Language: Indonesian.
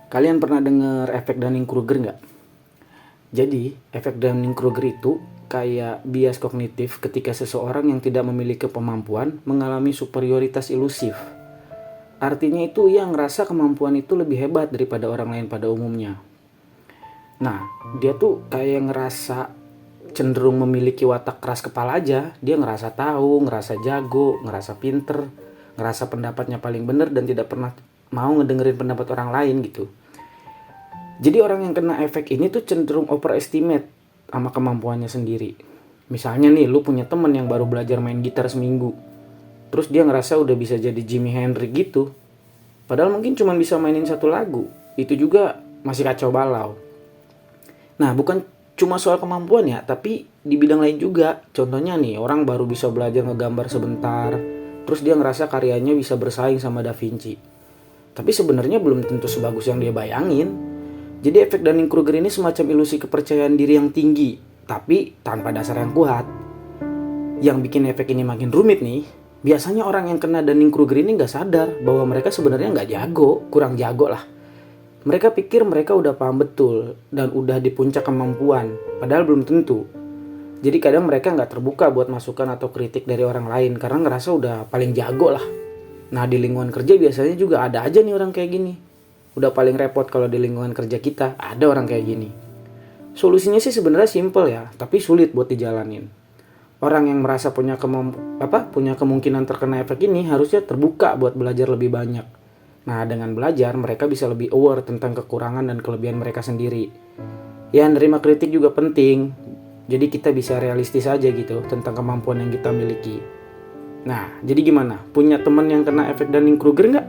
Kalian pernah dengar efek Dunning-Kruger nggak? Jadi, efek Dunning-Kruger itu kayak bias kognitif ketika seseorang yang tidak memiliki kemampuan mengalami superioritas ilusif. Artinya itu ia ngerasa kemampuan itu lebih hebat daripada orang lain pada umumnya. Nah, dia tuh kayak ngerasa cenderung memiliki watak keras kepala aja. Dia ngerasa tahu, ngerasa jago, ngerasa pinter, ngerasa pendapatnya paling bener dan tidak pernah mau ngedengerin pendapat orang lain gitu. Jadi orang yang kena efek ini tuh cenderung overestimate sama kemampuannya sendiri. Misalnya nih, lu punya temen yang baru belajar main gitar seminggu. Terus dia ngerasa udah bisa jadi Jimi Hendrix gitu. Padahal mungkin cuma bisa mainin satu lagu. Itu juga masih kacau balau. Nah, bukan cuma soal kemampuan ya, tapi di bidang lain juga. Contohnya nih, orang baru bisa belajar ngegambar sebentar, terus dia ngerasa karyanya bisa bersaing sama Da Vinci. Tapi sebenarnya belum tentu sebagus yang dia bayangin. Jadi efek Dunning-Kruger ini semacam ilusi kepercayaan diri yang tinggi, tapi tanpa dasar yang kuat. Yang bikin efek ini makin rumit nih, biasanya orang yang kena Dunning-Kruger ini nggak sadar bahwa mereka sebenarnya nggak jago, kurang jago lah. Mereka pikir mereka udah paham betul dan udah di puncak kemampuan, padahal belum tentu. Jadi kadang mereka nggak terbuka buat masukan atau kritik dari orang lain karena ngerasa udah paling jago lah. Nah, di lingkungan kerja biasanya juga ada aja nih orang kayak gini. Udah paling repot kalau di lingkungan kerja kita ada orang kayak gini. Solusinya sih sebenarnya simple ya, tapi sulit buat dijalanin. Orang yang merasa punya kemungkinan terkena efek ini harusnya terbuka buat belajar lebih banyak. Nah, dengan belajar mereka bisa lebih aware tentang kekurangan dan kelebihan mereka sendiri. Ya, nerima kritik juga penting. Jadi kita bisa realistis aja gitu tentang kemampuan yang kita miliki. Nah, jadi gimana? Punya teman yang kena efek Dunning-Kruger nggak?